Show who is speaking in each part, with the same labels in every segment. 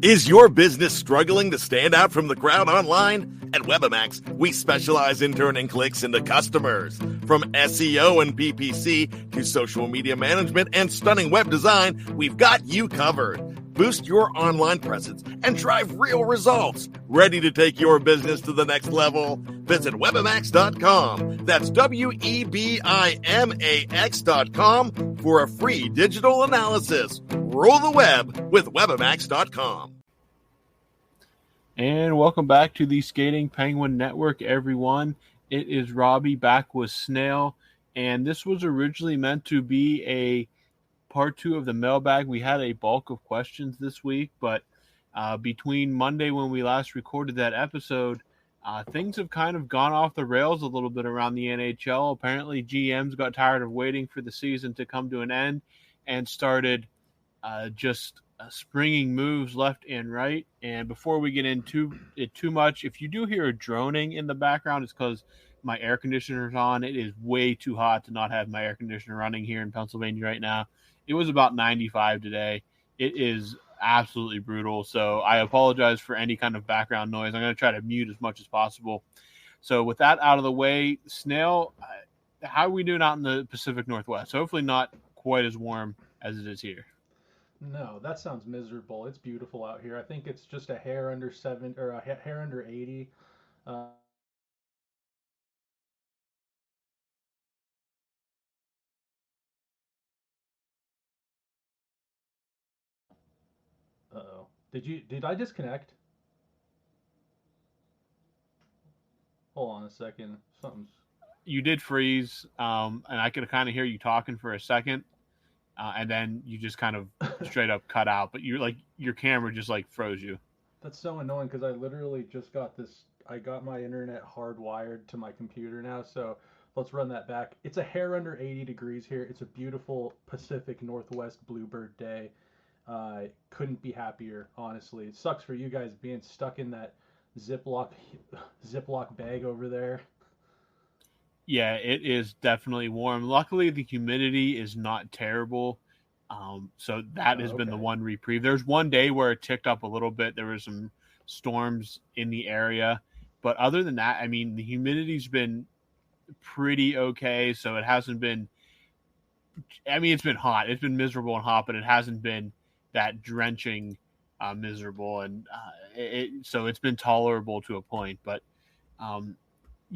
Speaker 1: Is your business struggling to stand out from the crowd online? At Webamax, we specialize in turning clicks into customers. From SEO and PPC to social media management and stunning web design, we've got you covered. Boost your online presence and drive real results. Ready to take your business to the next level? Visit Webamax.com. That's Webimax.com for a free digital analysis. Roll the web with Webamax.com.
Speaker 2: And welcome back to the Skating Penguin Network, everyone. It is Robbie back with Snail, and this was originally meant to be a part 2 of the mailbag. We had a bulk of questions this week, but between Monday when we last recorded that episode, things have kind of gone off the rails a little bit around the NHL. Apparently, GMs got tired of waiting for the season to come to an end and started just springing moves left and right. And before we get into it too much, if you do hear a droning in the background, it's because my air conditioner is on. It is way too hot to not have my air conditioner running here in Pennsylvania right now. It was about 95 today. It is absolutely brutal. So I apologize for any kind of background noise. I'm going to try to mute as much as possible. So with that out of the way, Snail, how are we doing out in the Pacific Northwest? Hopefully not quite as warm as it is here.
Speaker 3: No, that sounds miserable. It's beautiful out here. I think it's just a hair under 7 or a hair under 80. Uh-oh. Did I disconnect? Hold on a second.
Speaker 2: You did freeze, and I could kind of hear you talking for a second. And then you just kind of straight up cut out, but you're like your camera just like froze you.
Speaker 3: That's so annoying because I literally just got this. I got my internet hardwired to my computer now, so let's run that back. It's a hair under 80 degrees here. It's a beautiful Pacific Northwest bluebird day. Couldn't be happier, honestly. It sucks for you guys being stuck in that Ziploc bag over there.
Speaker 2: Yeah, it is definitely warm. Luckily, the humidity is not terrible. So that has been the one reprieve. There's one day where it ticked up a little bit. There were some storms in the area. But other than that, I mean, the humidity's been pretty okay. So it hasn't been – I mean, it's been hot. It's been miserable and hot, but it hasn't been that drenching miserable. And so it's been tolerable to a point. But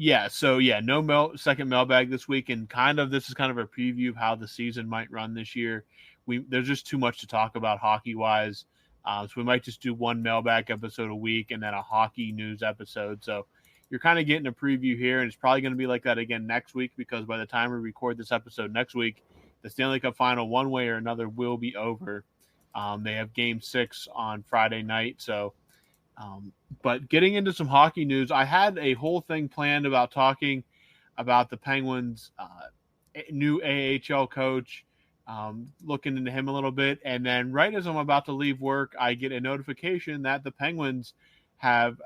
Speaker 2: no second mailbag this week, and this is kind of a preview of how the season might run this year. There's just too much to talk about hockey-wise, so we might just do one mailbag episode a week and then a hockey news episode. So you're kind of getting a preview here, and it's probably going to be like that again next week because by the time we record this episode next week, the Stanley Cup Final, one way or another, will be over. They have Game 6 on Friday night, so but getting into some hockey news, I had a whole thing planned about talking about the Penguins' new AHL coach, looking into him a little bit. And then right as I'm about to leave work, I get a notification that the Penguins have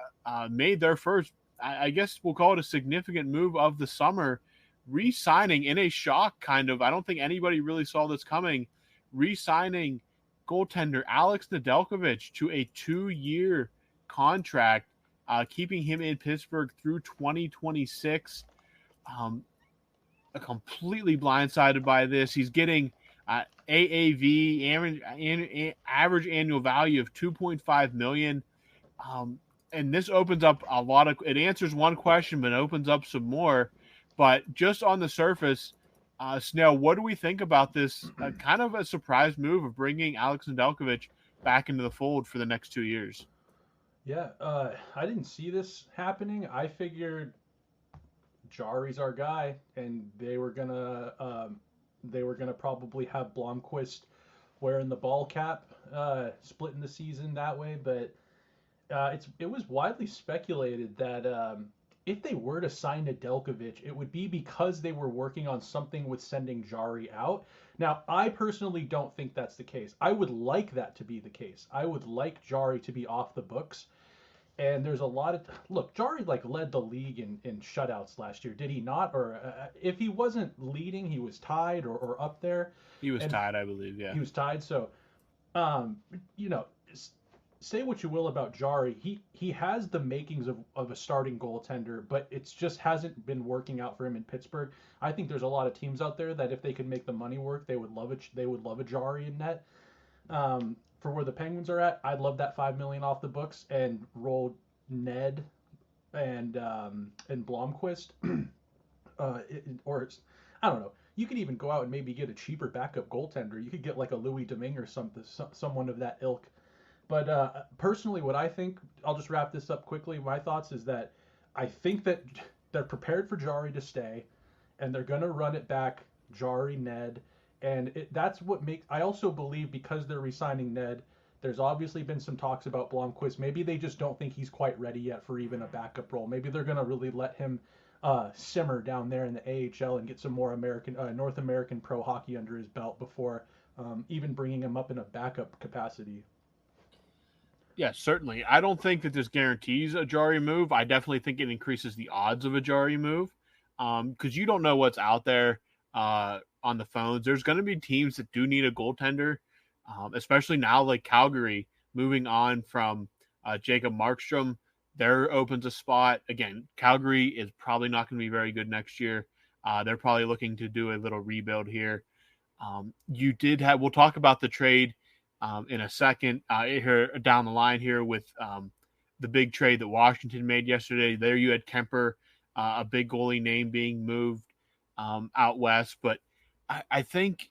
Speaker 2: made their first, I guess we'll call it a significant move of the summer, re-signing in a shock kind of. I don't think anybody really saw this coming, re-signing goaltender Alex Nedeljkovic to a 2-year contract, keeping him in Pittsburgh through 2026. Completely blindsided by this. He's getting AAV, average annual value of $2.5 million. And this opens up a lot of – it answers one question, but opens up some more. But just on the surface, Snail, what do we think about this kind of a surprise move of bringing Alex Nedeljkovic back into the fold for the next 2 years?
Speaker 3: Yeah, I didn't see this happening. I figured Jari's our guy, and they were gonna probably have Blomqvist wearing the ball cap, splitting the season that way. But it was widely speculated that if they were to sign Nedeljkovic, it would be because they were working on something with sending Jari out. Now, I personally don't think that's the case. I would like that to be the case. I would like Jari to be off the books. And there's a lot of look. Jari led the league in shutouts last year, did he not? Or if he wasn't leading, he was tied or up there.
Speaker 2: He was tied, I believe. Yeah,
Speaker 3: he was tied. So, say what you will about Jari, he has the makings of a starting goaltender, but it's just hasn't been working out for him in Pittsburgh. I think there's a lot of teams out there that if they could make the money work, they would love it. They would love a Jari in net. For where the Penguins are at, I'd love that $5 million off the books and roll Ned and Blomqvist. Or it's, I don't know. You could even go out and maybe get a cheaper backup goaltender. You could get like a Louis Domingue or something, someone of that ilk. But personally, what I think, I'll just wrap this up quickly. My thoughts is that I think that they're prepared for Jari to stay, and they're going to run it back, Jari, Ned, and that's what makes. I also believe because they're re-signing Ned, there's obviously been some talks about Blomqvist. Maybe they just don't think he's quite ready yet for even a backup role. Maybe they're going to really let him simmer down there in the AHL and get some more North American pro hockey under his belt before even bringing him up in a backup capacity.
Speaker 2: Yeah, certainly. I don't think that this guarantees a Jari move. I definitely think it increases the odds of a Jari move because you don't know what's out there on the phones. There's going to be teams that do need a goaltender, especially now like Calgary moving on from Jacob Markstrom. There opens a spot. Again, Calgary is probably not going to be very good next year. They're probably looking to do a little rebuild here. We'll talk about the trade in a second here down the line here with the big trade that Washington made yesterday. There you had Kemper, a big goalie name being moved out west. But I think,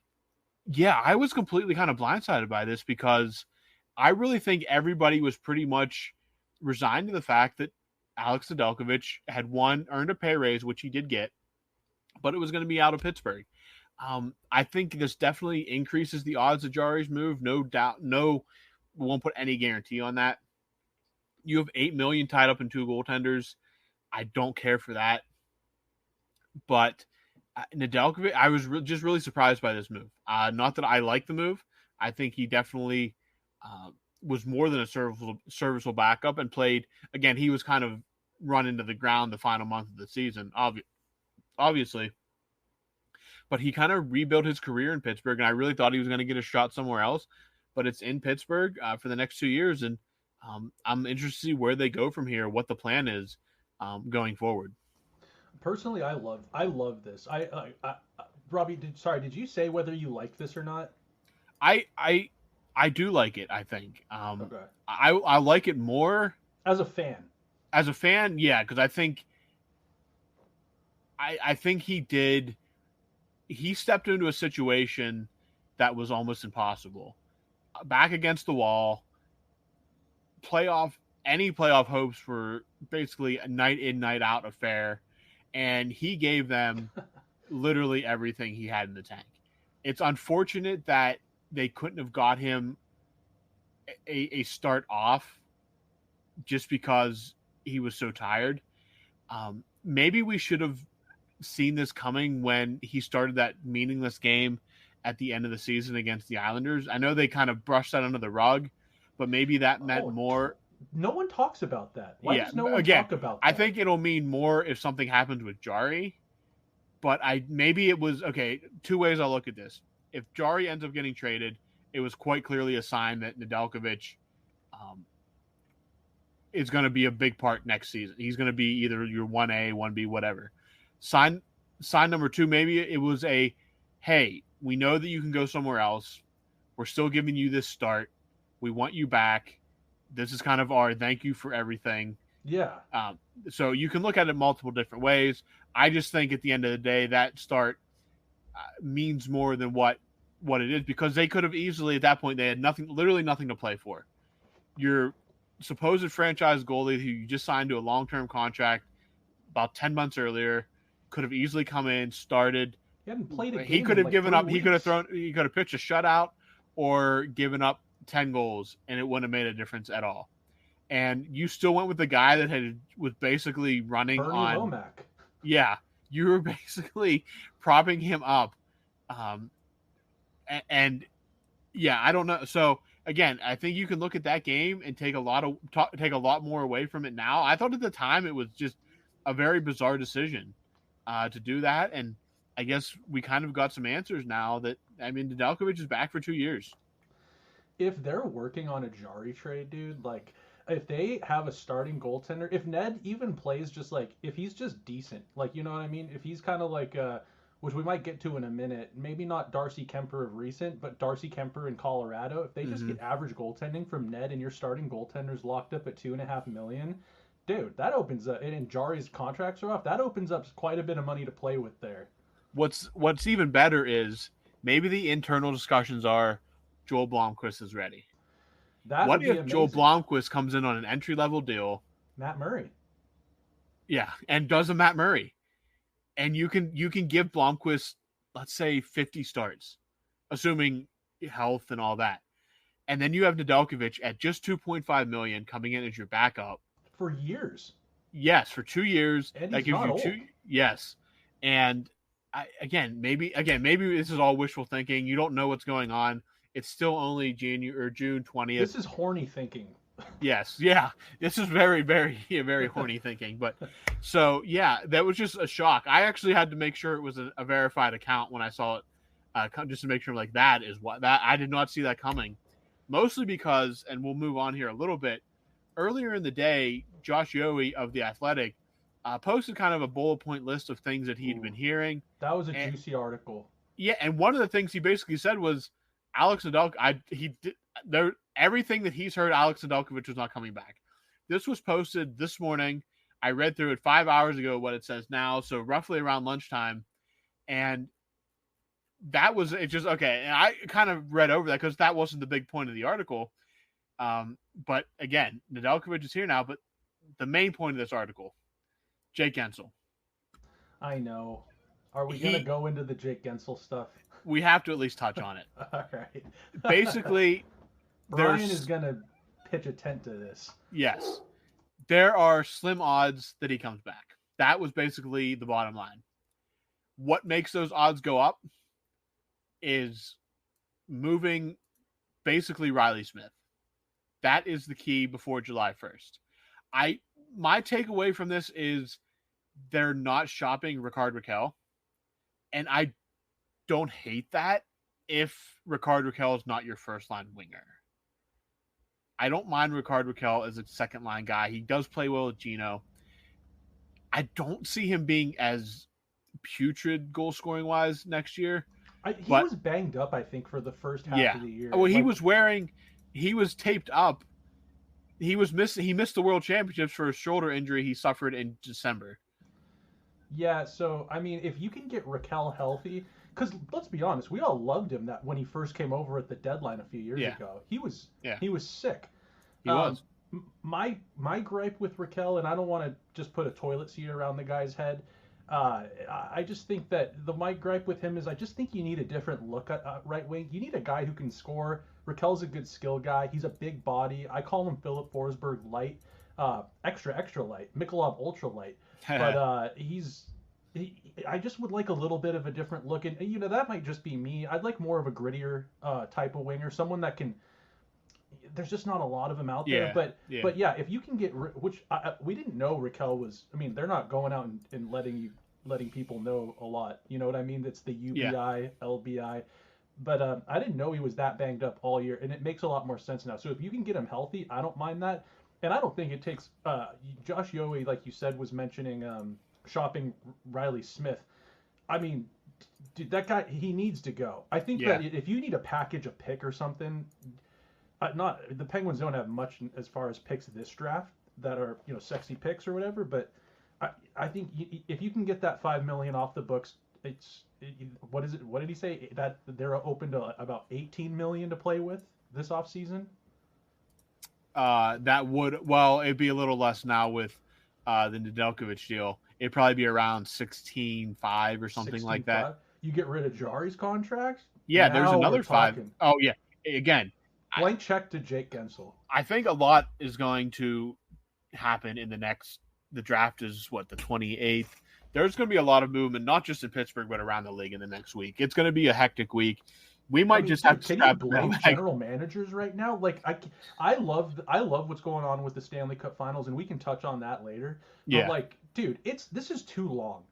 Speaker 2: I was completely kind of blindsided by this because I really think everybody was pretty much resigned to the fact that Alex Nedeljkovic had earned a pay raise, which he did get, but it was going to be out of Pittsburgh. I think this definitely increases the odds of Jari's move. No doubt. No, we won't put any guarantee on that. You have $8 million tied up in two goaltenders. I don't care for that. But Nedeljkovic, I was just really surprised by this move. Not that I like the move. I think he definitely was more than a serviceable backup and played. Again, he was kind of run into the ground the final month of the season, obviously. But he kind of rebuilt his career in Pittsburgh, and I really thought he was going to get a shot somewhere else. But it's in Pittsburgh for the next 2 years, and I'm interested to see where they go from here, what the plan is going forward.
Speaker 3: Personally, I love this. Robbie, did you say whether you like this or not?
Speaker 2: I do like it. I think
Speaker 3: Okay.
Speaker 2: I like it more
Speaker 3: as a fan.
Speaker 2: As a fan, yeah, because I think he stepped into a situation that was almost impossible. Back against the wall, any playoff hopes were basically a night in, night out affair, and he gave them literally everything he had in the tank. It's unfortunate that they couldn't have got him a start off just because he was so tired. Maybe we should have seen this coming when he started that meaningless game at the end of the season against the Islanders. I know they kind of brushed that under the rug, but maybe that meant more.
Speaker 3: No one talks about that. Why does no one talk about that?
Speaker 2: I think it'll mean more if something happens with Jari, but maybe it was, okay, two ways I'll look at this. If Jari ends up getting traded, it was quite clearly a sign that Nedeljkovic is going to be a big part next season. He's going to be either your 1A, 1B, whatever. Sign number two, maybe it was hey, we know that you can go somewhere else. We're still giving you this start. We want you back. This is kind of our thank you for everything.
Speaker 3: Yeah.
Speaker 2: So you can look at it multiple different ways. I just think at the end of the day, that start means more than what it is, because they could have easily, at that point, they had literally nothing to play for. Your supposed franchise goalie who you just signed to a long-term contract about 10 months earlier could have easily come in, started.
Speaker 3: He hadn't played a game.
Speaker 2: He could have given up.
Speaker 3: Weeks.
Speaker 2: He could have pitched a shutout or given up 10 goals, and it wouldn't have made a difference at all. And you still went with the guy that was basically running
Speaker 3: Bernie
Speaker 2: on
Speaker 3: Lomack.
Speaker 2: Yeah, you were basically propping him up, and I don't know. So again, I think you can look at that game and take a lot more away from it now. I thought at the time it was just a very bizarre decision to do that, and I guess we kind of got some answers now that, Nedeljkovic is back for 2 years.
Speaker 3: if they're working on a Jari trade, dude, like if they have a starting goaltender, if Ned even plays just like if he's just decent, like you know what I mean, if he's kind of like which we might get to in a minute, maybe not Darcy Kemper of recent, but Darcy Kemper in Colorado, if they just get average goaltending from Ned and your starting goaltender's locked up at $2.5 million, dude, that opens up, and Jari's contracts are off, that opens up quite a bit of money to play with there.
Speaker 2: What's even better is maybe the internal discussions are Joel Blomqvist is ready. What if Joel Blomqvist comes in on an entry-level deal?
Speaker 3: Matt Murray.
Speaker 2: Yeah, and does a Matt Murray. And you can give Blomqvist, let's say, 50 starts, assuming health and all that. And then you have Nedeljkovic at just $2.5 million coming in as your backup.
Speaker 3: For years.
Speaker 2: Yes, for 2 years.
Speaker 3: And he's not old.
Speaker 2: Yes. And maybe this is all wishful thinking. You don't know what's going on. It's still only June 20th.
Speaker 3: This is horny thinking.
Speaker 2: Yes, yeah. This is very, very, very horny thinking. But so yeah, that was just a shock. I actually had to make sure it was a verified account when I saw it, just to make sure like that is what that I did not see that coming. Mostly because, and we'll move on here a little bit. Earlier in the day, Josh Yohe of The Athletic posted kind of a bullet point list of things that he'd been hearing.
Speaker 3: That was a juicy article.
Speaker 2: Yeah, and one of the things he basically said was Alex Nedeljkovic. Everything that he's heard, Alex Nedeljkovic was not coming back. This was posted this morning. I read through it 5 hours ago. What it says now, so roughly around lunchtime, and that was it. Just okay, and I kind of read over that because that wasn't the big point of the article. But again, Nedeljkovic is here now. But the main point of this article, Jake Guentzel.
Speaker 3: I know. Are we going to go into the Jake Guentzel stuff?
Speaker 2: We have to at least touch on it.
Speaker 3: All right.
Speaker 2: Basically,
Speaker 3: Brian is going to pitch a tent to this.
Speaker 2: Yes. There are slim odds that he comes back. That was basically the bottom line. What makes those odds go up is moving basically Riley Smith. That is the key before July 1st. My takeaway from this is they're not shopping Rickard Rakell. And I don't hate that if Rickard Rakell is not your first line winger. I don't mind Rickard Rakell as a second line guy. He does play well with Gino. I don't see him being as putrid goal scoring wise next year.
Speaker 3: He was banged up, I think, for the first half of the year.
Speaker 2: Well, he was taped up. He missed the World Championships for a shoulder injury he suffered in December.
Speaker 3: Yeah, so, I mean, if you can get Rakell healthy, because let's be honest, we all loved him that when he first came over at the deadline a few years ago. He was sick.
Speaker 2: He was.
Speaker 3: My gripe with Rakell, and I don't want to just put a toilet seat around the guy's head, I just think that my gripe with him is I just think you need a different look at right wing. You need a guy who can score. Rakell's a good skill guy. He's a big body. I call him Philip Forsberg light, extra light, Michelob ultra light. But I just would like a little bit of a different look, and that might just be me. I'd like more of a grittier type of winger, someone that can. There's just not a lot of them out there, but yeah, if you can get which we didn't know Rakell was. I mean, they're not going out and letting people know a lot. You know what I mean? That's the UBI, LBI. But I didn't know he was that banged up all year, and it makes a lot more sense now. So if you can get him healthy, I don't mind that. And I don't think it takes Josh Yohe, like you said, was mentioning shopping Riley Smith. I mean, dude, that guy, he needs to go. I think that if you need a package, a pick or something, the Penguins don't have much as far as picks this draft that are sexy picks or whatever. But I think if you can get that $5 million off the books, what is it? What did he say? That they're open to about $18 million to play with this offseason?
Speaker 2: It'd be a little less now with the Nedeljkovic deal. It'd probably be around 16.5 or something like that.
Speaker 3: You get rid of Jari's contract?
Speaker 2: Yeah, there's another 5. Oh yeah. Again,
Speaker 3: blank check to Jake Guentzel.
Speaker 2: I think a lot is going to happen in the draft is the 28th. There's going to be a lot of movement, not just in Pittsburgh, but around the league in the next week. It's going to be a hectic week. We might just have to.
Speaker 3: Can you blame general managers right now? Like I love what's going on with the Stanley Cup Finals, and we can touch on that later.
Speaker 2: Yeah.
Speaker 3: But dude, this is too long.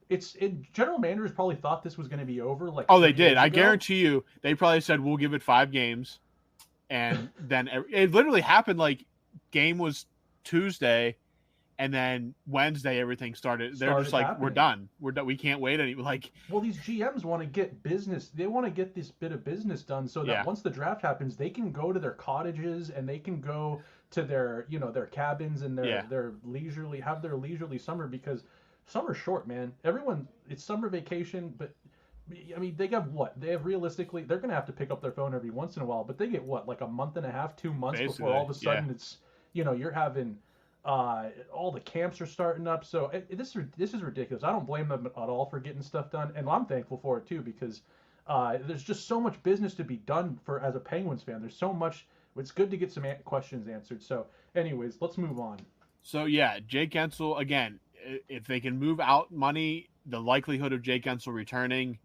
Speaker 3: General managers probably thought this was going to be over.
Speaker 2: They did. I guarantee you, they probably said we'll give it 5 games, And then it literally happened like game was Tuesday, and then Wednesday everything started. They're just like,
Speaker 3: happening.
Speaker 2: we're done. We can't wait anymore. Like,
Speaker 3: well, these GMs want to get business. They want to get this bit of business done so that once the draft happens, they can go to their cottages and they can go to their their cabins and their leisurely summer, because summer's short, man. Everyone, it's summer vacation, but I mean, they have what? They have realistically, they're going to have to pick up their phone every once in a while, but they get what, like a month and a half, 2 months
Speaker 2: basically,
Speaker 3: before all of a sudden it's, you're having all the camps are starting up. So this is ridiculous. I don't blame them at all for getting stuff done, and I'm thankful for it too, because there's just so much business to be done for as a Penguins fan. There's so much. It's good to get some questions answered. So, anyways, let's move on.
Speaker 2: So yeah, Jake Guentzel again. If they can move out money, the likelihood of Jake Guentzel returning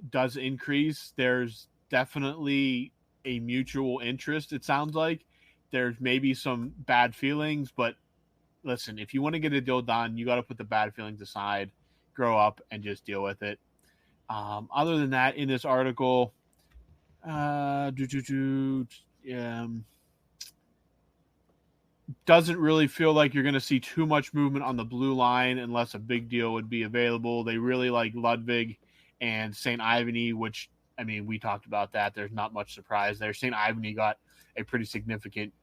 Speaker 2: does increase. There's definitely a mutual interest. It sounds like there's maybe some bad feelings, but listen, if you want to get a deal done, you got to put the bad feelings aside, grow up, and just deal with it. Other than that, in this article, doesn't really feel like you're going to see too much movement on the blue line unless a big deal would be available. They really like Ludwig and St. Ivany, which, I mean, we talked about that. There's not much surprise there. St. Ivany got a pretty significant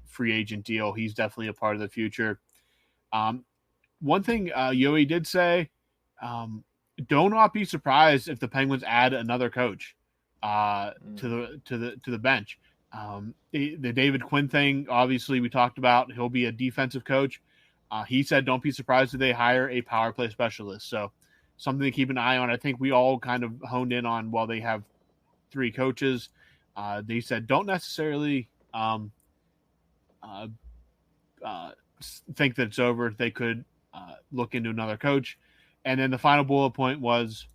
Speaker 2: free agent deal. He's definitely a part of the future. One thing Yoey did say, do not be surprised if the Penguins add another coach to the bench. The David Quinn thing, obviously, we talked about. He'll be a defensive coach. He said, don't be surprised if they hire a power play specialist. So something to keep an eye on. I think we all kind of honed in on, while they have 3 coaches, they said don't necessarily think that it's over. They could look into another coach. And then the final bullet point was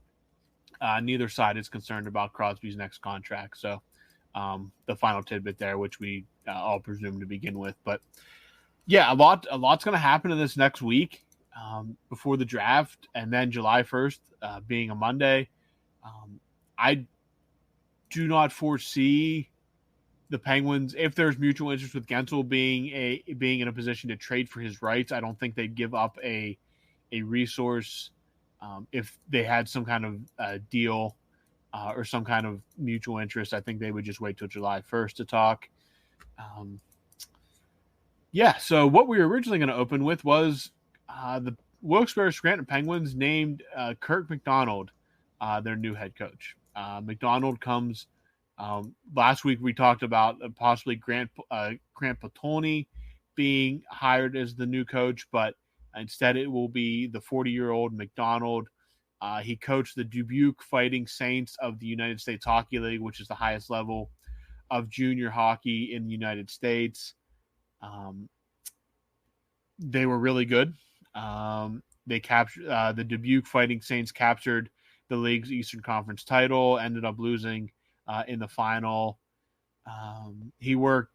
Speaker 2: neither side is concerned about Crosby's next contract. So the final tidbit there, which we all presume to begin with. But yeah, a lot's going to happen in this next week before the draft, and then July 1st being a Monday. I do not foresee the Penguins, if there's mutual interest with Guentzel being in a position to trade for his rights. I don't think they'd give up a resource if they had some kind of deal or some kind of mutual interest. I think they would just wait till July 1st to talk. So what we were originally going to open with was the Wilkes-Barre Scranton Penguins named Kirk McDonald their new head coach. McDonald comes last week. We talked about possibly Grant Potolny being hired as the new coach, but instead it will be the 40-year-old McDonald. He coached the Dubuque Fighting Saints of the United States Hockey League, which is the highest level of junior hockey in the United States. They were really good. They captured the Dubuque Fighting Saints captured the league's Eastern Conference title, ended up losing in the final. He worked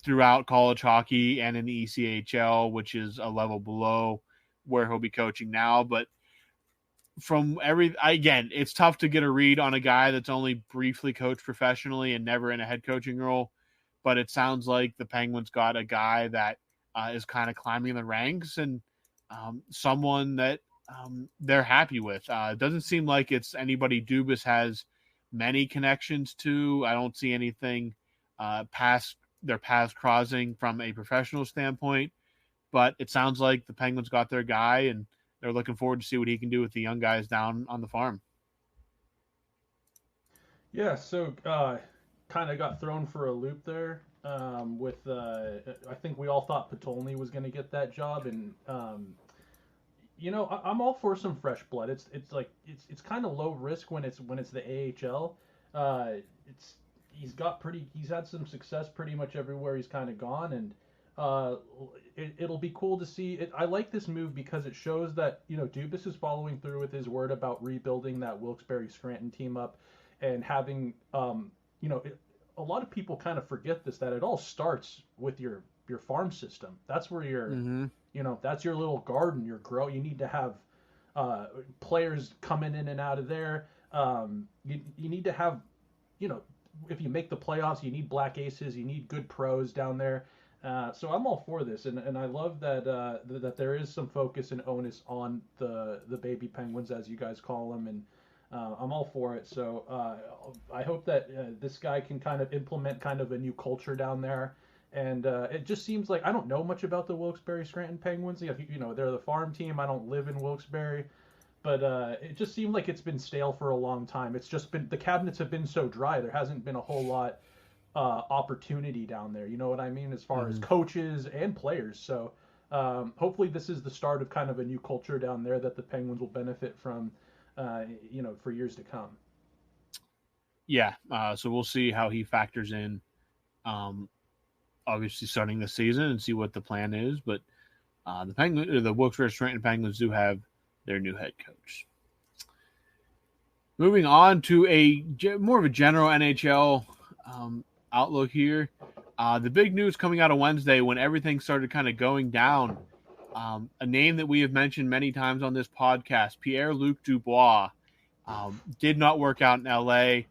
Speaker 2: throughout college hockey and in the ECHL, which is a level below where he'll be coaching now. But again, it's tough to get a read on a guy that's only briefly coached professionally and never in a head coaching role. But it sounds like the Penguins got a guy that is kind of climbing the ranks and someone that they're happy with. It doesn't seem like it's anybody Dubas has many connections to. I don't see anything past their paths crossing from a professional standpoint, but it sounds like the Penguins got their guy and they're looking forward to see what he can do with the young guys down on the farm.
Speaker 3: Yeah, so kind of got thrown for a loop there with I think we all thought Potolny was going to get that job, and I'm all for some fresh blood. It's kind of low risk when it's the AHL. He's had some success pretty much everywhere he's kind of gone, and it'll be cool to see it. I like this move because it shows that Dubas is following through with his word about rebuilding that Wilkes-Barre Scranton team up and having a lot of people kind of forget that it all starts with your farm system. That's where that's your little garden, your grow. You need to have players coming in and out of there. You need to have if you make the playoffs, you need black aces, you need good pros down there. So I'm all for this, and I love that that there is some focus and onus on the baby penguins, as you guys call them, and I'm all for it. So I hope that this guy can kind of implement kind of a new culture down there. And it just seems like I don't know much about the Wilkes-Barre Scranton Penguins. You know, they're the farm team. I don't live in Wilkes-Barre, but it just seemed like it's been stale for a long time. It's just been the cabinets have been so dry. There hasn't been a whole lot opportunity down there. You know what I mean, as far as coaches and players. So hopefully this is the start of kind of a new culture down there that the Penguins will benefit from, you know, for years to come.
Speaker 2: Yeah. So we'll see how he factors in. Obviously starting the season and see what the plan is, but the Wilkes-Barre Scranton Penguins do have their new head coach. Moving on to more of a general NHL outlook here. The big news coming out of Wednesday when everything started kind of going down, a name that we have mentioned many times on this podcast, Pierre-Luc Dubois, did not work out in LA.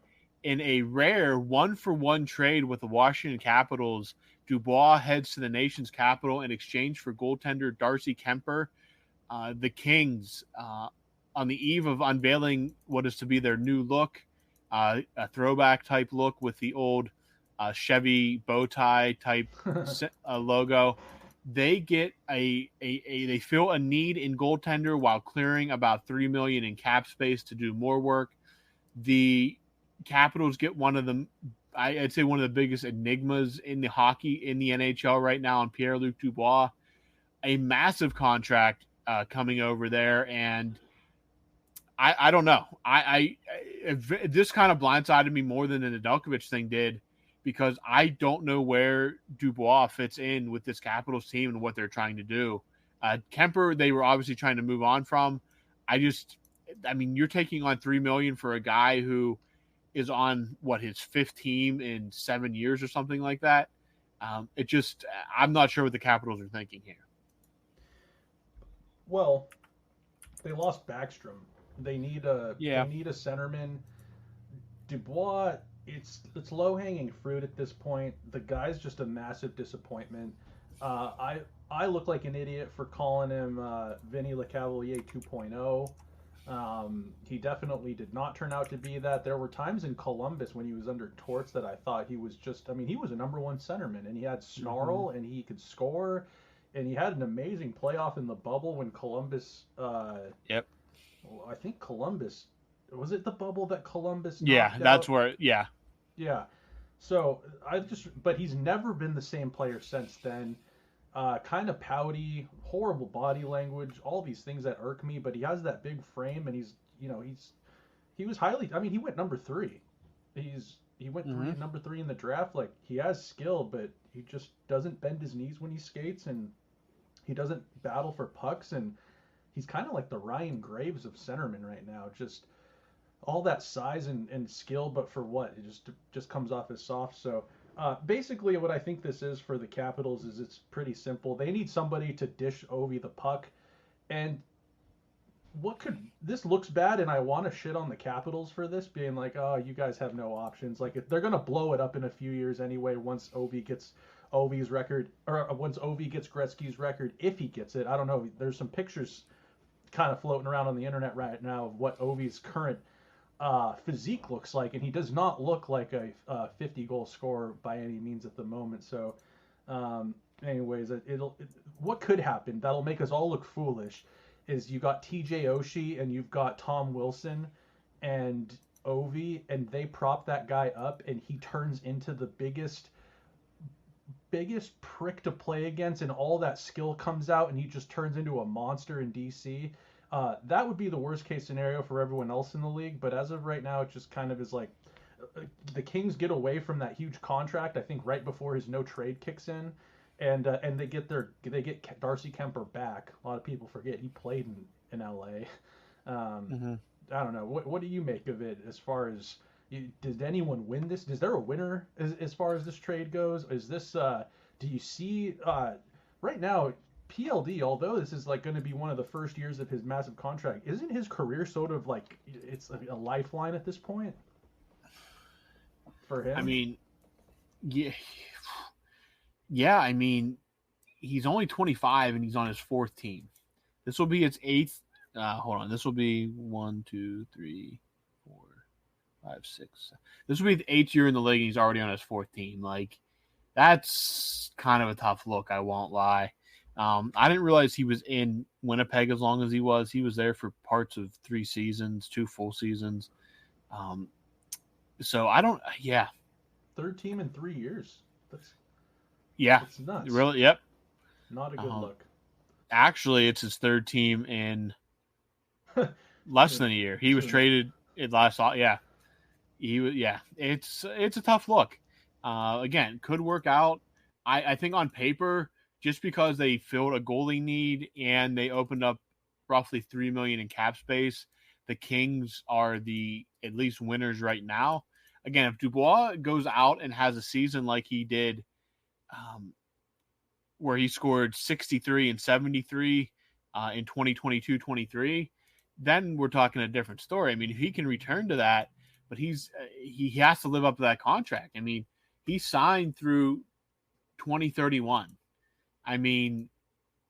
Speaker 2: In a rare 1-for-1 trade with the Washington Capitals, Dubois heads to the nation's capital in exchange for goaltender Darcy Kemper. The Kings, on the eve of unveiling what is to be their new look, a throwback type look with the old Chevy bow tie type logo, they get they feel a need in goaltender while clearing about $3 million in cap space to do more work. The Capitals get I'd say one of the biggest enigmas in the NHL right now, on Pierre-Luc Dubois, a massive contract coming over there, and I don't know. This kind of blindsided me more than the Nedeljkovic thing did, because I don't know where Dubois fits in with this Capitals team and what they're trying to do. Kemper, they were obviously trying to move on from. You're taking on $3 million for a guy who is on his fifth team in 7 years or something like that. I'm not sure what the Capitals are thinking here.
Speaker 3: Well, they lost Backstrom. They need a centerman. Dubois, it's low hanging fruit at this point. The guy's just a massive disappointment. I look like an idiot for calling him Vinny Lecavalier 2.0. He definitely did not turn out to be that. There were times in Columbus when he was under Torts that I thought he was he was a number one centerman, and he had snarl and he could score, and he had an amazing playoff in the bubble when Columbus.
Speaker 2: Yep.
Speaker 3: I think Columbus, was it the bubble that Columbus?
Speaker 2: Yeah, that's where. Yeah.
Speaker 3: Yeah. So but he's never been the same player since then. Kind of pouty, horrible body language, all these things that irk me, but he has that big frame, and he was highly, he went number 3. He went number 3 in the draft. Like, he has skill, but he just doesn't bend his knees when he skates, and he doesn't battle for pucks, and he's kind of like the Ryan Graves of centerman right now. Just all that size and skill, but for what? It just comes off as soft. So basically what I think this is for the Capitals is it's pretty simple. They need somebody to dish Ovi the puck. And this looks bad, and I want to shit on the Capitals for this, being like, oh, you guys have no options. Like, if they're going to blow it up in a few years anyway, once Ovi gets Ovi's record, or once Ovi gets Gretzky's record, if he gets it. I don't know. There's some pictures kind of floating around on the internet right now of what Ovi's current physique looks like, and he does not look like a 50-goal scorer by any means at the moment. So anyways, what could happen that'll make us all look foolish is you got TJ Oshie and you've got Tom Wilson and Ovi, and they prop that guy up, and he turns into the biggest prick to play against, and all that skill comes out, and he just turns into a monster in DC. That would be the worst case scenario for everyone else in the league, but as of right now, it just kind of is like the Kings get away from that huge contract, I think, right before his no trade kicks in, and they get Darcy Kemper back. A lot of people forget he played in LA. I don't know. What do you make of it as far as did anyone win this? Is there a winner as far as this trade goes? Is this do you see right now? PLD, although this is like going to be one of the first years of his massive contract, isn't his career sort of like it's a lifeline at this point for him.
Speaker 2: I mean, yeah. I mean, he's only 25 and he's on his fourth team. This will be his eighth. Hold on. This will be 1, 2, 3, 4, 5, 6. This will be the 8th year in the league and he's already on his fourth team. Like, that's kind of a tough look, I won't lie. I didn't realize he was in Winnipeg as long as he was. He was there for parts of 3 seasons, 2 full seasons. So I don't, yeah.
Speaker 3: Third team in 3 years. That's nuts.
Speaker 2: Really, yep.
Speaker 3: Not a good look.
Speaker 2: Actually, it's his third team in less than a year. He was traded in last, yeah. It's a tough look. Again, could work out. I think on paper, just because they filled a goalie need and they opened up roughly $3 million in cap space, the Kings are the at least winners right now. Again, if Dubois goes out and has a season like he did, where he scored 63 and 73 in 2022-23, then we're talking a different story. I mean, if he can return to that, but he has to live up to that contract. I mean, he signed through 2031. I mean,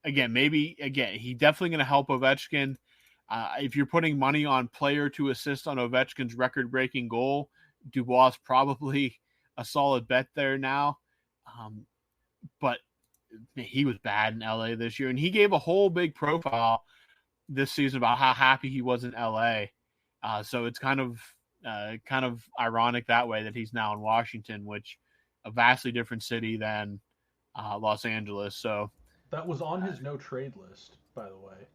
Speaker 2: he definitely going to help Ovechkin. If you're putting money on player to assist on Ovechkin's record-breaking goal, Dubois is probably a solid bet there now. But he was bad in LA this year, and he gave a whole big profile this season about how happy he was in LA. So it's kind of ironic that way that he's now in Washington, which a vastly different city than Los Angeles. So
Speaker 3: that was on his no trade list, by the way.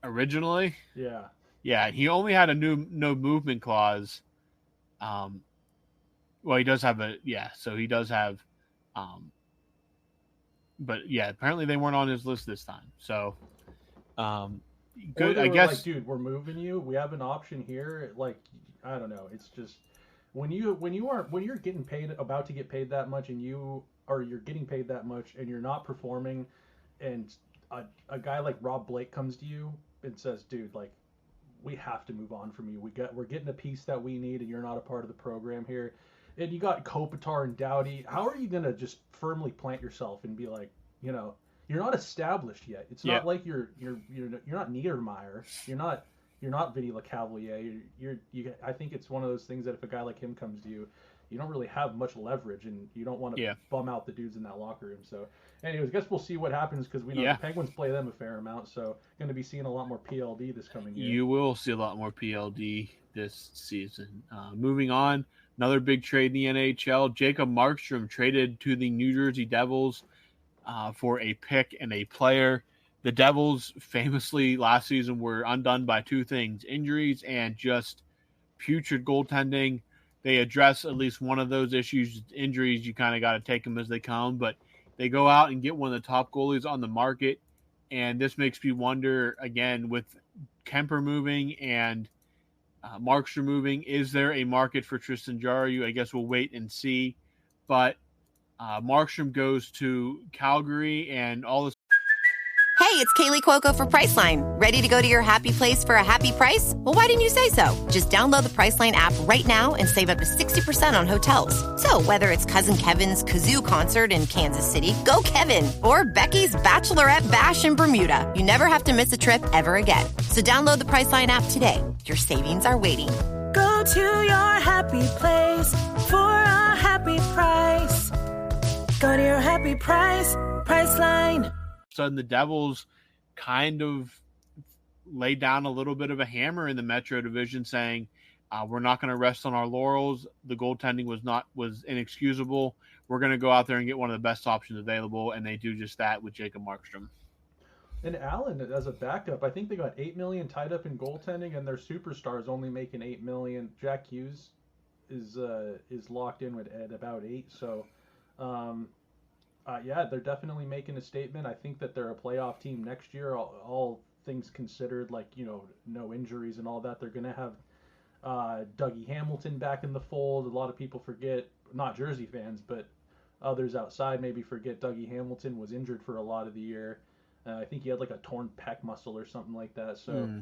Speaker 2: Originally,
Speaker 3: yeah,
Speaker 2: he only had a no movement clause. Well, he does have so he does have. But yeah, apparently they weren't on his list this time. So, good. I guess,
Speaker 3: like, dude, we're moving you. We have an option here. Like, I don't know. It's just when you're getting paid, about to get paid that much, and you're getting paid that much, and you're not performing, and a guy like Rob Blake comes to you and says, dude, like, we have to move on from you. We're getting a piece that we need, and you're not a part of the program here. And you got Kopitar and Doughty. How are you gonna just firmly plant yourself and be like, you're not established yet. It's not like you're not Niedermeyer. You're not Vinny LeCavalier. I think it's one of those things that if a guy like him comes to you, you don't really have much leverage, and you don't want to bum out the dudes in that locker room. So, anyways, I guess we'll see what happens, because we know the Penguins play them a fair amount. So, going to be seeing a lot more PLD this coming year.
Speaker 2: You will see a lot more PLD this season. Moving on, another big trade in the NHL. Jacob Markstrom traded to the New Jersey Devils for a pick and a player. The Devils famously last season were undone by two things: injuries and just putrid goaltending. They address at least one of those issues. Injuries, you kind of got to take them as they come, but they go out and get one of the top goalies on the market. And this makes me wonder, again, with Kemper moving and Markstrom moving, is there a market for Tristan Jarry? I guess we'll wait and see. But Markstrom goes to Calgary, and all this.
Speaker 4: Hey, it's Kaylee Cuoco for Priceline. Ready to go to your happy place for a happy price? Well, why didn't you say so? Just download the Priceline app right now and save up to 60% on hotels. So whether it's Cousin Kevin's Kazoo Concert in Kansas City, go Kevin, or Becky's Bachelorette Bash in Bermuda, you never have to miss a trip ever again. So download the Priceline app today. Your savings are waiting.
Speaker 5: Go to your happy place for a happy price. Go to your happy price, Priceline.
Speaker 2: Sudden the Devils kind of laid down a little bit of a hammer in the Metro Division, saying we're not going to rest on our laurels. The goaltending was inexcusable. We're going to go out there and get one of the best options available, and they do just that with Jacob Markstrom.
Speaker 3: And Allen, as a backup, I think they got $8 million tied up in goaltending, and their superstars only making $8 million. Jack Hughes is locked in at about $8 million. So. They're definitely making a statement. I think that they're a playoff team next year, all things considered, like, no injuries and all that. They're going to have Dougie Hamilton back in the fold. A lot of people forget, not Jersey fans, but others outside maybe forget Dougie Hamilton was injured for a lot of the year. I think he had like a torn pec muscle or something like that. So,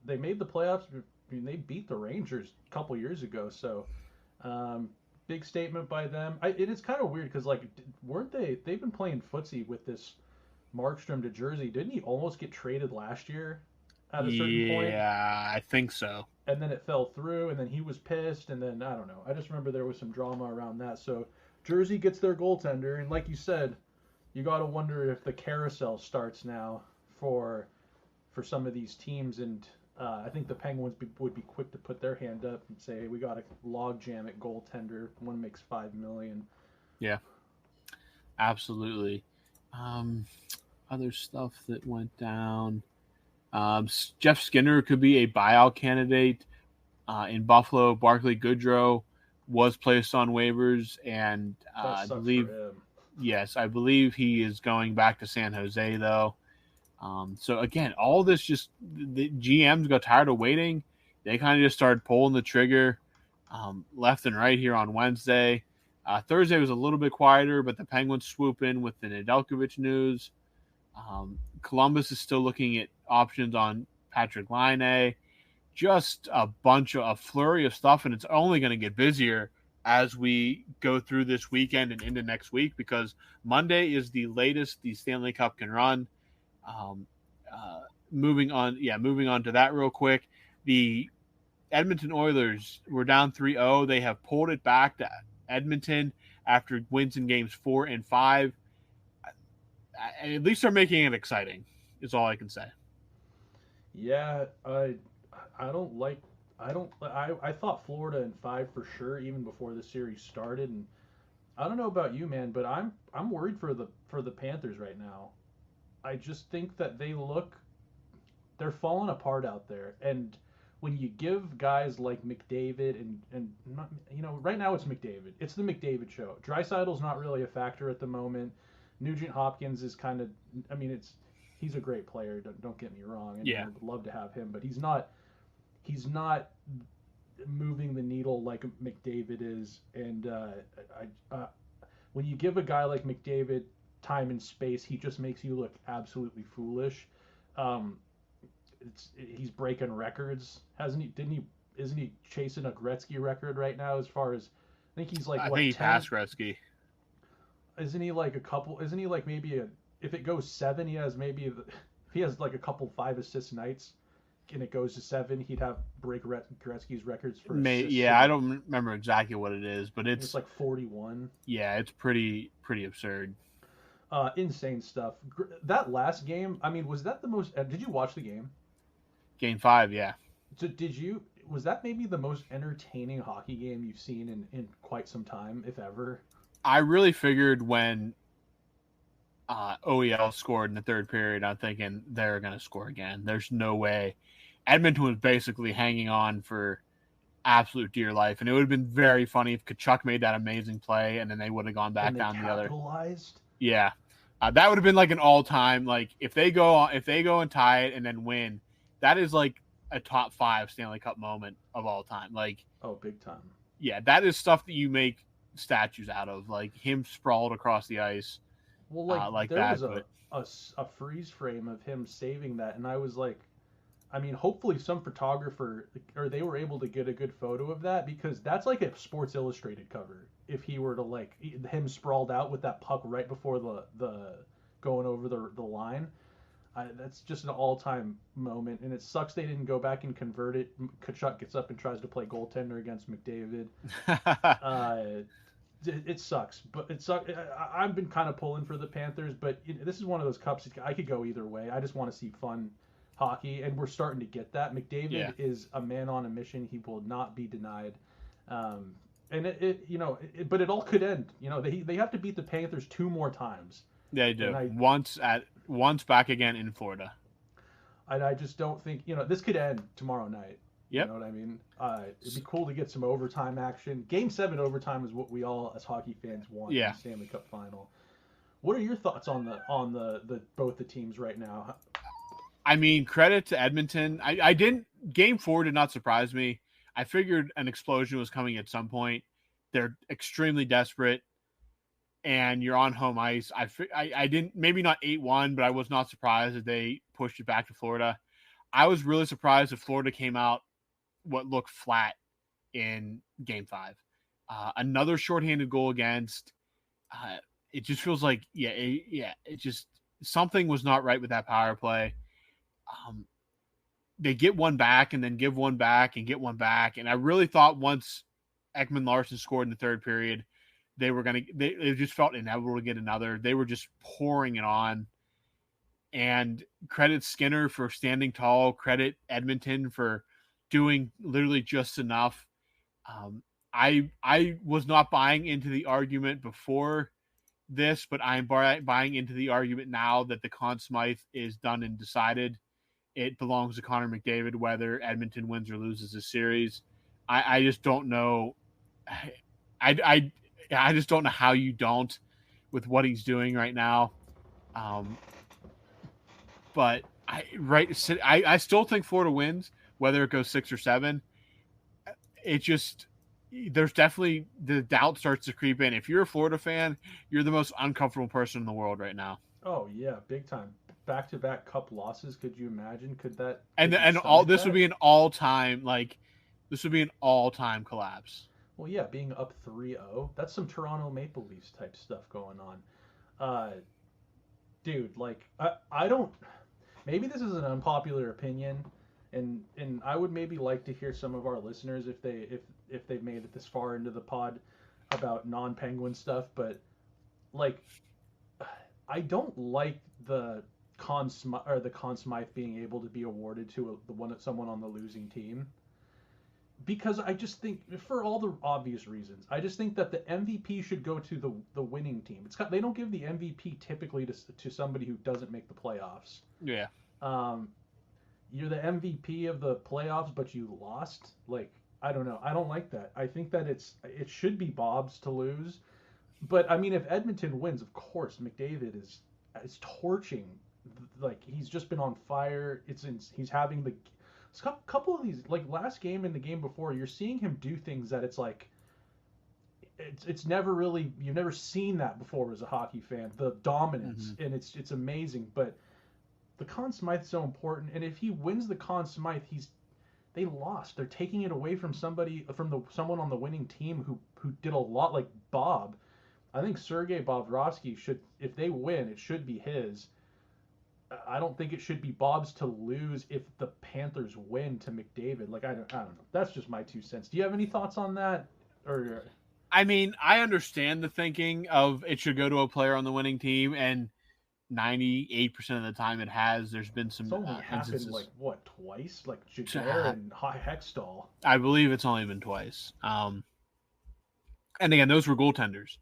Speaker 3: they made the playoffs I mean, they beat the Rangers a couple years ago, so big statement by them. It is kind of weird because like, weren't they? They've been playing footsie with this Markstrom to Jersey. Didn't he almost get traded last year at a certain point?
Speaker 2: Yeah, I think so.
Speaker 3: And then it fell through, and then he was pissed, and then I don't know. I just remember there was some drama around that. So Jersey gets their goaltender, and like you said, you got to wonder if the carousel starts now for some of these teams, and I think the Penguins would be quick to put their hand up and say, hey, we got a logjam at goaltender. One makes $5 million.
Speaker 2: Yeah, absolutely. Other stuff that went down. Jeff Skinner could be a buyout candidate in Buffalo. Barclay Goodrow was placed on waivers, and I believe, I believe he is going back to San Jose though. So again, all this just the GMs got tired of waiting. They kind of just started pulling the trigger left and right here on Wednesday. Thursday was a little bit quieter, but the Penguins swoop in with the Nedeljkovic news. Columbus is still looking at options on Patrick Laine. Just a flurry of stuff, and it's only going to get busier as we go through this weekend and into next week because Monday is the latest the Stanley Cup can run. Moving on to that real quick. The Edmonton Oilers were down 3-0. They have pulled it back to Edmonton after wins in games 4 and 5. At least they're making it exciting, is all I can say.
Speaker 3: Yeah, I thought Florida in 5 for sure, even before the series started. And I don't know about you, man, but I'm worried for the Panthers right now. I just think that they're falling apart out there. And when you give guys like McDavid and not, right now it's McDavid. It's the McDavid show. Draisaitl's not really a factor at the moment. Nugent Hopkins is kind of, he's a great player. Don't get me wrong. And I would love to have him, but he's not moving the needle like McDavid is. And when you give a guy like McDavid time and space, he just makes you look absolutely foolish. He's breaking records, hasn't he? Isn't he chasing a Gretzky record right now? As far as I think he's like,
Speaker 2: I think he passed Gretzky.
Speaker 3: Isn't he like a couple? Isn't he like maybe if it goes 7, he has he has like a couple 5 assist nights, and it goes to 7, he'd have break Gretzky's records for assists.
Speaker 2: Yeah, I don't remember exactly what it is, but it's
Speaker 3: like 41.
Speaker 2: Yeah, it's pretty absurd.
Speaker 3: Insane stuff. That last game, was that the most? Did you watch the game?
Speaker 2: Game 5, yeah.
Speaker 3: So was that maybe the most entertaining hockey game you've seen in quite some time, if ever?
Speaker 2: I really figured when OEL scored in the third period, I'm thinking they're going to score again. There's no way. Edmonton was basically hanging on for absolute dear life, and it would have been very funny if Tkachuk made that amazing play, and then they would have gone back down the other. Yeah, that would have been like an all-time. Like if they go and tie it and then win, that is like a top 5 Stanley Cup moment of all time. Like,
Speaker 3: oh, big time.
Speaker 2: Yeah, that is stuff that you make statues out of, like him sprawled across the ice.
Speaker 3: Well, like there was a freeze frame of him saving that, and I was like, hopefully some photographer or they were able to get a good photo of that, because that's like a Sports Illustrated cover. If he were to like him sprawled out with that puck right before the going over the line. That's just an all-time moment, and it sucks they didn't go back and convert it. Tkachuk gets up and tries to play goaltender against McDavid. It sucks, but it sucks. I've been kind of pulling for the Panthers, but this is one of those cups. I could go either way. I just want to see fun hockey, and we're starting to get that. McDavid is a man on a mission. He will not be denied. And but it all could end. They have to beat the Panthers 2 more times.
Speaker 2: They do. Once back again in Florida.
Speaker 3: And I just don't think, this could end tomorrow night.
Speaker 2: Yep.
Speaker 3: You know what I mean? It'd be cool to get some overtime action. Game 7 overtime is what we all as hockey fans want in the Stanley Cup final. What are your thoughts on the both the teams right now?
Speaker 2: Credit to Edmonton. Game 4 did not surprise me. I figured an explosion was coming at some point. They're extremely desperate. And you're on home ice. I didn't, maybe not 8-1, but I was not surprised that they pushed it back to Florida. I was really surprised if Florida came out what looked flat in Game 5. Another shorthanded goal against. It just feels like, it just something was not right with that power play. They get one back and then give one back and get one back. And I really thought once Ekman Larson scored in the third period, it just felt inevitable to get another. They were just pouring it on. And credit Skinner for standing tall. Credit Edmonton for doing literally just enough. I was not buying into the argument before this, but I'm buying into the argument now that the Conn Smythe is done and decided. It belongs to Connor McDavid, whether Edmonton wins or loses this series. I just don't know. I just don't know how you don't with what he's doing right now. But I still think Florida wins, whether it goes 6 or 7. There's definitely the doubt starts to creep in. If you're a Florida fan, you're the most uncomfortable person in the world right now.
Speaker 3: Oh yeah, big time. Back-to-back cup losses. Could you imagine?
Speaker 2: This would be an all-time collapse.
Speaker 3: Well, yeah, being up 3-0, that's some Toronto Maple Leafs type stuff going on. Dude, like I don't. Maybe this is an unpopular opinion, and I would maybe like to hear some of our listeners if they've made it this far into the pod about non-Penguin stuff, but like I don't like the Conn Smythe being able to be awarded to someone on the losing team, because I just think, for all the obvious reasons, I just think that the MVP should go to the winning team. They don't give the MVP typically to somebody who doesn't make the playoffs.
Speaker 2: Yeah.
Speaker 3: You're the MVP of the playoffs, but you lost. Like, I don't know. I don't like that. I think that it should be Bob's to lose. But I mean, if Edmonton wins, of course, McDavid is torching. Like, he's just been on fire. He's having a couple of these, like last game and the game before, you're seeing him do things that it's like, it's never really, you've never seen that before as a hockey fan. The dominance, and it's amazing. But the Conn Smythe's so important, and if he wins the Conn Smythe, they lost. They're taking it away from someone on the winning team who did a lot, like Bob. I think Sergei Bobrovsky should, if they win, it should be his. I don't think it should be Bob's to lose if the Panthers win to McDavid. Like, I don't know. That's just my 2 cents. Do you have any thoughts on that? Or
Speaker 2: I mean, I understand the thinking of it should go to a player on the winning team, and 98% of the time it has. There's been some
Speaker 3: it's only happened
Speaker 2: instances.
Speaker 3: like what, twice? Like Jaguar and Hextall.
Speaker 2: I believe it's only been twice. And again, those were goaltenders.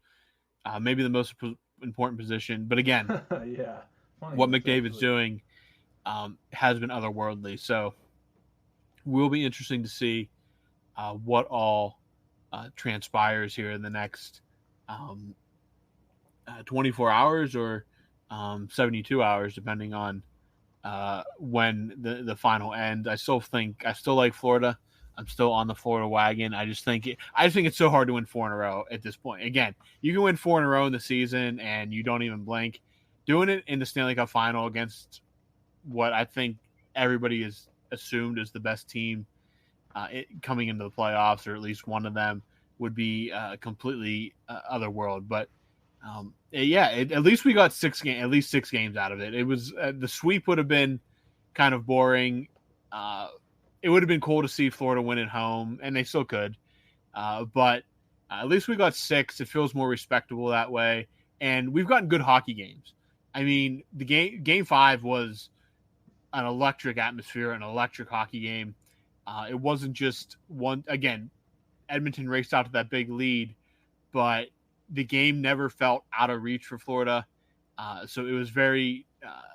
Speaker 2: Maybe the most important position, but again,
Speaker 3: yeah.
Speaker 2: What McDavid's doing has been otherworldly. So will be interesting to see what all transpires here in the next 24 hours or 72 hours, depending on when the final ends. I still like Florida. I'm still on the Florida wagon. I just think it's so hard to win 4 in a row at this point. Again, you can win 4 in a row in the season and you don't even blink. Doing it in the Stanley Cup final against what I think everybody has assumed is the best team coming into the playoffs, or at least one of them, would be completely otherworld. But at least we got at least 6 games out of it. It was the sweep would have been kind of boring. It would have been cool to see Florida win at home, and they still could. But at least we got 6. It feels more respectable that way, and we've gotten good hockey games. I mean, the game 5 was an electric atmosphere, an electric hockey game. It wasn't just one. Again, Edmonton raced out to that big lead, but the game never felt out of reach for Florida. So it was very,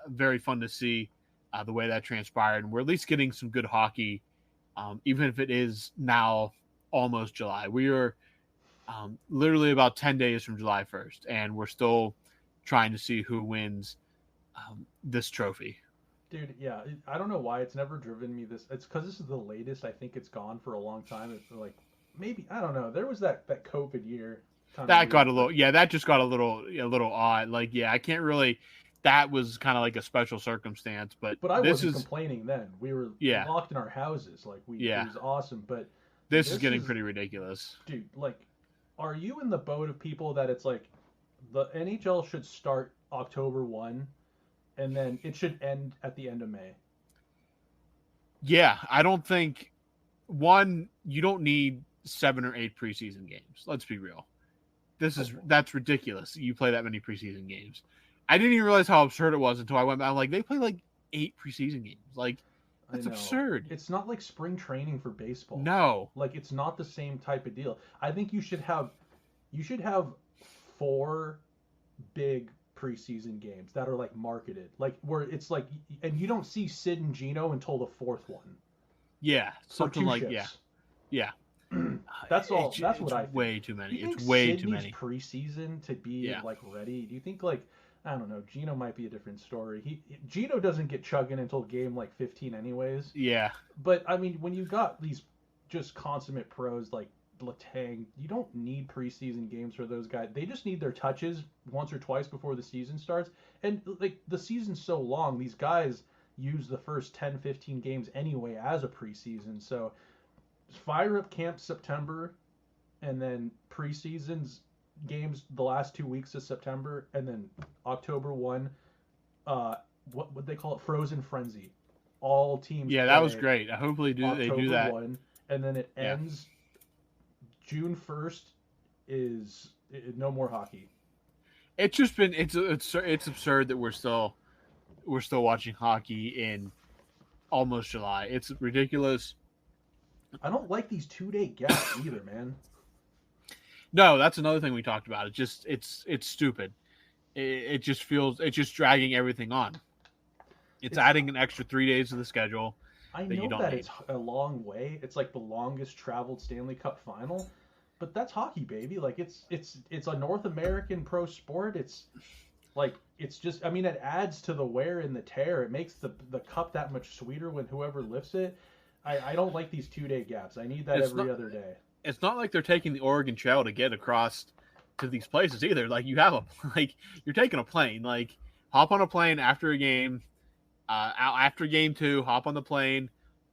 Speaker 2: very fun to see the way that transpired. And we're at least getting some good hockey, even if it is now almost July. We are literally about 10 days from July 1st, and we're still trying to see who wins this trophy.
Speaker 3: Dude, yeah, I don't know why it's never driven me this. It's because this is the latest I think it's gone for a long time. It's like, maybe, I don't know. There was that COVID year.
Speaker 2: That got a little, that just got a little odd. Like, I can't really. that was kind of like a special circumstance. But
Speaker 3: I
Speaker 2: this
Speaker 3: wasn't
Speaker 2: is
Speaker 3: complaining then. We were locked in our houses. Like it was awesome. But
Speaker 2: this is getting pretty ridiculous.
Speaker 3: Dude, like, are you in the boat of people that it's like the NHL should start October 1 and then it should end at the end of May?
Speaker 2: Yeah, I don't think you don't need 7 or 8 preseason games. Let's be real. That's ridiculous. You play that many preseason games. I didn't even realize how absurd it was until I went back. I'm like, they play like 8 preseason games. Like, that's absurd.
Speaker 3: It's not like spring training for baseball.
Speaker 2: No.
Speaker 3: Like, it's not the same type of deal. I think you should have 4 big preseason games that are like marketed. Like where it's like, and you don't see Sid and Gino until the 4th one.
Speaker 2: Yeah. Something like
Speaker 3: shifts.
Speaker 2: Yeah.
Speaker 3: That's all. That's what I think.
Speaker 2: Way too many.
Speaker 3: It's
Speaker 2: way
Speaker 3: Sid
Speaker 2: too many.
Speaker 3: Preseason to be like ready. Do you think like, I don't know, Gino might be a different story. Gino doesn't get chugging until game like 15 anyways.
Speaker 2: Yeah.
Speaker 3: But I mean, when you got these just consummate pros like Letang, you don't need preseason games for those guys. They just need their touches once or twice before the season starts. And like the season's so long, these guys use the first 10, 15 games anyway as a preseason. So fire up camp September, and then preseasons games the last 2 weeks of September, and then October 1, what would they call it? Frozen Frenzy. All teams.
Speaker 2: Yeah, that was great. Hopefully they do that.
Speaker 3: 1, and then it ends June 1st is no more hockey.
Speaker 2: It's just been it's absurd that we're still watching hockey in almost July. It's ridiculous.
Speaker 3: I don't like these 2-day gaps either, man.
Speaker 2: No, that's another thing we talked about. It's stupid. It just feels it's just dragging everything on. It's adding an extra 3 days to the schedule.
Speaker 3: I know that it's a long way. It's like the longest traveled Stanley Cup final, but that's hockey, baby. Like it's a North American pro sport. It's like it's just. I mean, it adds to the wear and the tear. It makes the cup that much sweeter when whoever lifts it. I don't like these 2-day gaps. I need that every other day.
Speaker 2: It's not like they're taking the Oregon Trail to get across to these places either. Like you have you're taking a plane. Like hop on a plane after a game. After game 2, hop on the plane.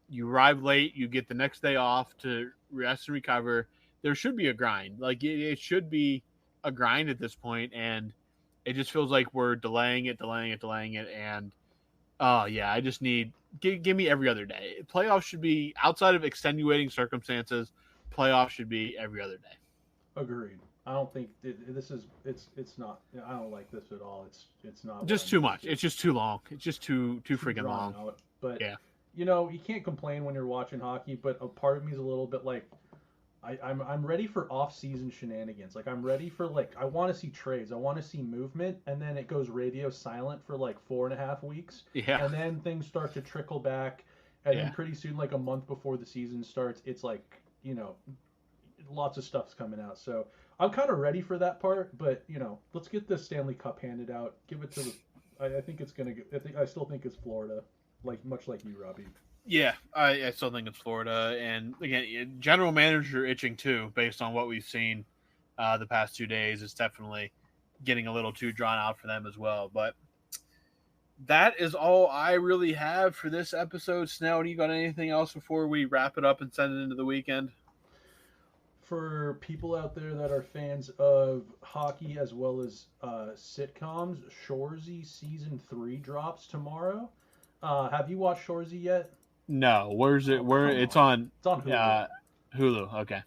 Speaker 2: You arrive late. You get the next day off to rest and recover. There should be a grind. Like it should be a grind at this point, and it just feels like we're delaying it. And I just need give me every other day. Playoffs should be outside of extenuating circumstances. Playoffs should be every other day.
Speaker 3: Agreed. I don't think this is. It's not. I don't like this at all. It's not.
Speaker 2: Just too much. It's just too long. It's just too freaking long.
Speaker 3: Out. But
Speaker 2: yeah,
Speaker 3: you can't complain when you're watching hockey. But a part of me is a little bit like, I'm ready for off-season shenanigans. Like I'm ready for I want to see trades. I want to see movement, and then it goes radio silent for 4.5 weeks.
Speaker 2: Yeah.
Speaker 3: And then things start to trickle back, and then pretty soon, a month before the season starts, it's lots of stuff's coming out. So I'm kind of ready for that part. But let's get the Stanley Cup handed out. Give it to the. I think it's gonna. I still think it's Florida, much like you, Robbie.
Speaker 2: Yeah, I still think it's Florida, and again, general manager itching too, based on what we've seen the past 2 days. It's definitely getting a little too drawn out for them as well. But that is all I really have for this episode. Snail, do you got anything else before we wrap it up and send it into the weekend?
Speaker 3: For people out there that are fans of hockey as well as sitcoms, Shoresy season 3 drops tomorrow. Have you watched Shoresy yet?
Speaker 2: No, where's it? It's on
Speaker 3: Hulu.
Speaker 2: Hulu. Okay.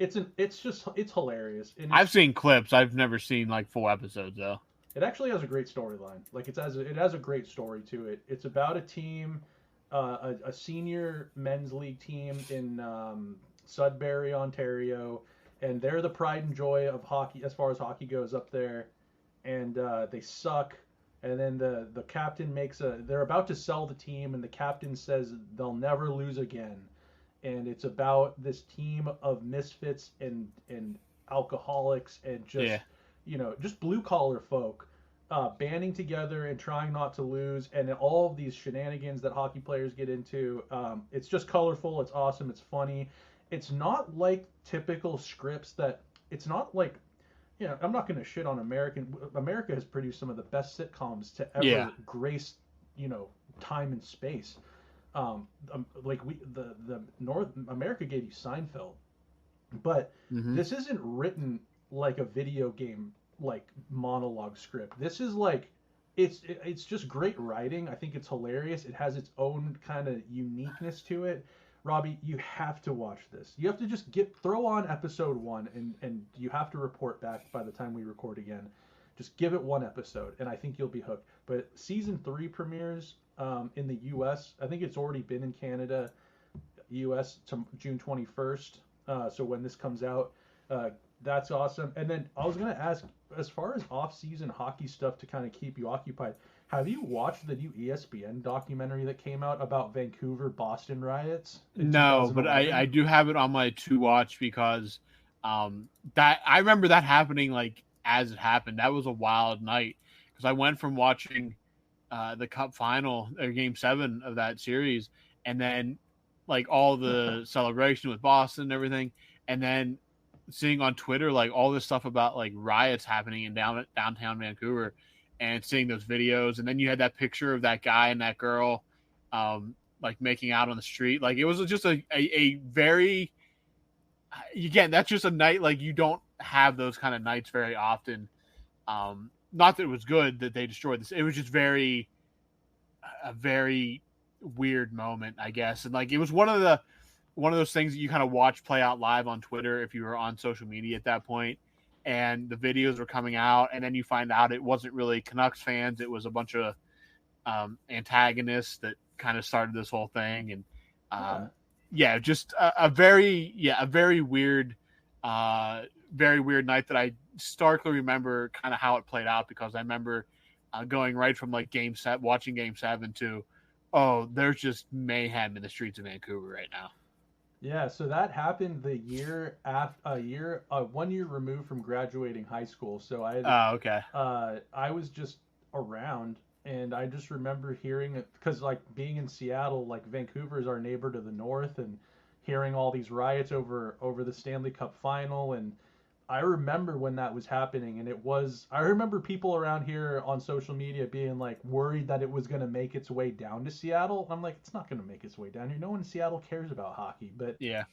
Speaker 3: It's hilarious. And
Speaker 2: I've seen clips. I've never seen full episodes though.
Speaker 3: It actually has a great storyline. It has a great story to it. It's about a team, a senior men's league team in Sudbury, Ontario, and they're the pride and joy of hockey as far as hockey goes up there, and they suck. And then the captain they're about to sell the team, and the captain says they'll never lose again. And it's about this team of misfits and alcoholics and just blue collar folk banding together and trying not to lose. And all of these shenanigans that hockey players get into. It's just colorful. It's awesome. It's funny. It's not like typical scripts it's not like Yeah, I'm not going to shit on America has produced some of the best sitcoms to ever
Speaker 2: Yeah.
Speaker 3: grace, time and space. Like the North America gave you Seinfeld, but
Speaker 2: Mm-hmm.
Speaker 3: this isn't written like a video game like monologue script. This is like it's just great writing. I think it's hilarious. It has its own kind of uniqueness to it. Robbie, you have to watch this. You have to just throw on episode 1 and you have to report back by the time we record again. Just give it one episode and I think you'll be hooked. But season 3 premieres in the US. I think it's already been in Canada, US to June 21st. So when this comes out, that's awesome. And then I was going to ask, as far as off-season hockey stuff to kind of keep you occupied, have you watched the new ESPN documentary that came out about Vancouver Boston riots in
Speaker 2: No, but
Speaker 3: 2011?
Speaker 2: I do have it on my to watch because that I remember that happening like as it happened. That was a wild night because I went from watching the Cup final or Game 7 of that series, and then like all the celebration with Boston and everything, and then seeing on Twitter like all this stuff about like riots happening in downtown Vancouver, and seeing those videos, and then you had that picture of that guy and that girl, like making out on the street. Like it was just a very, again, that's just a night like you don't have those kind of nights very often. Not that it was good that they destroyed this. It was just a very weird moment, I guess. And like, it was one of those things that you kind of watch play out live on Twitter if you were on social media at that point, and the videos were coming out, and then you find out it wasn't really Canucks fans. It was a bunch of antagonists that kind of started this whole thing. And just a very weird, very weird night that I starkly remember kind of how it played out, because I remember going right from like watching Game 7 to, oh, there's just mayhem in the streets of Vancouver right now.
Speaker 3: Yeah, so that happened the year after 1 year removed from graduating high school. So
Speaker 2: okay.
Speaker 3: I was just around, and I just remember hearing it because, like, being in Seattle, like Vancouver is our neighbor to the north, and hearing all these riots over the Stanley Cup final. And I remember when that was happening, and I remember people around here on social media being like worried that it was going to make its way down to Seattle. I'm like, it's not going to make its way down here. No one in Seattle cares about hockey, but
Speaker 2: yeah,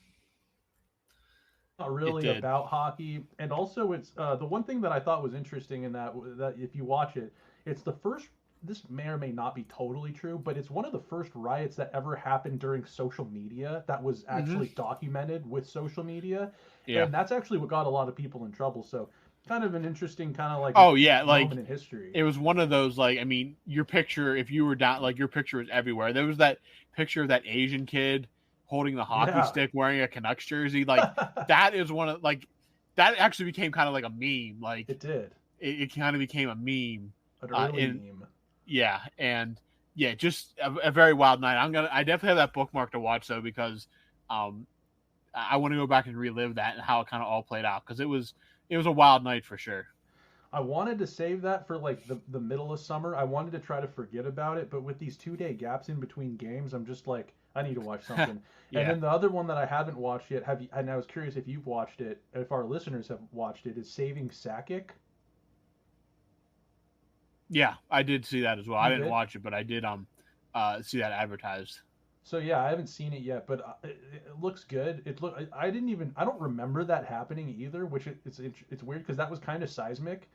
Speaker 3: not really about hockey. And also, it's the one thing that I thought was interesting in that if you watch it, it's the first. This may or may not be totally true, but it's one of the first riots that ever happened during social media that was actually documented with social media. Yeah. And that's actually what got a lot of people in trouble. So kind of an interesting kind of like moment in history.
Speaker 2: It was one of those, like, I mean, your picture, if you were down, like your picture was everywhere. There was that picture of that Asian kid holding the hockey stick wearing a Canucks jersey. Like that is one of, like, that actually became kind of like a meme. Like
Speaker 3: it did.
Speaker 2: It kind of became a meme.
Speaker 3: An early meme.
Speaker 2: Yeah, and yeah, just a very wild night. I definitely have that bookmark to watch though, because I want to go back and relive that and how it kind of all played out, because it was a wild night for sure.
Speaker 3: I wanted to save that for like the middle of summer. I wanted to try to forget about it, but with these 2-day gaps in between games, I'm just like, I need to watch something. Yeah. And then the other one that I haven't watched yet, and I was curious if you've watched it, if our listeners have watched it, is Saving Sakic.
Speaker 2: Yeah, I did see that as well. I didn't watch it, but I did see that advertised.
Speaker 3: So yeah, I haven't seen it yet, but it looks good. I don't remember that happening either, which it's weird because that was kind of seismic.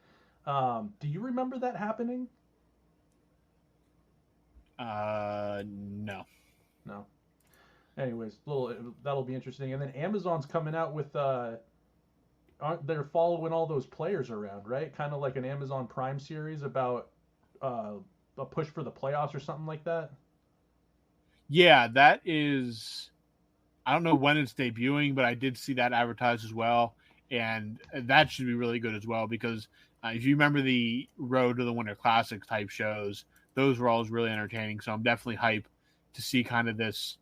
Speaker 3: Do you remember that happening?
Speaker 2: No.
Speaker 3: No. Anyways, that'll be interesting. And then Amazon's coming out with they're following all those players around, right? Kind of like an Amazon Prime series about a push for the playoffs or something like that.
Speaker 2: Yeah, that is. I don't know when it's debuting, but I did see that advertised as well, and that should be really good as well, because if you remember the Road to the Winter Classic type shows, those were always really entertaining. So I'm definitely hyped to see kind of this,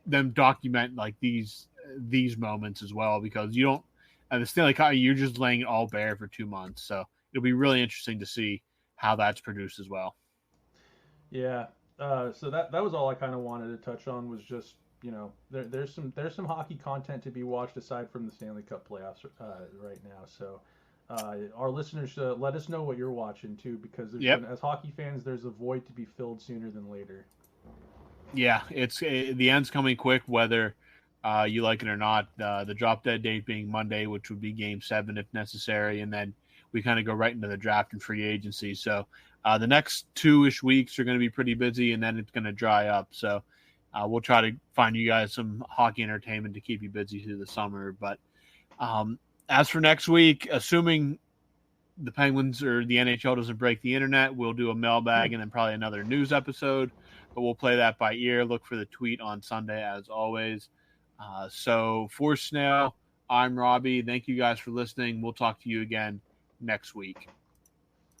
Speaker 2: them document like these moments as well, because you don't, the Stanley Cup, you're just laying it all bare for 2 months. So it'll be really interesting to see how that's produced as well.
Speaker 3: Yeah. So that was all I kind of wanted to touch on, was just, there's some hockey content to be watched aside from the Stanley Cup playoffs right now. So our listeners, let us know what you're watching too, because as hockey fans, there's a void to be filled sooner than later.
Speaker 2: Yeah, the end's coming quick, whether you like it or not. The drop dead date being Monday, which would be Game 7 if necessary, and then we kind of go right into the draft and free agency. So the next 2-ish weeks are going to be pretty busy, and then it's going to dry up. So we'll try to find you guys some hockey entertainment to keep you busy through the summer. But as for next week, assuming the Penguins or the NHL doesn't break the internet, we'll do a mailbag and then probably another news episode. But we'll play that by ear. Look for the tweet on Sunday, as always. So for Snail, I'm Robbie. Thank you guys for listening. We'll talk to you again next week.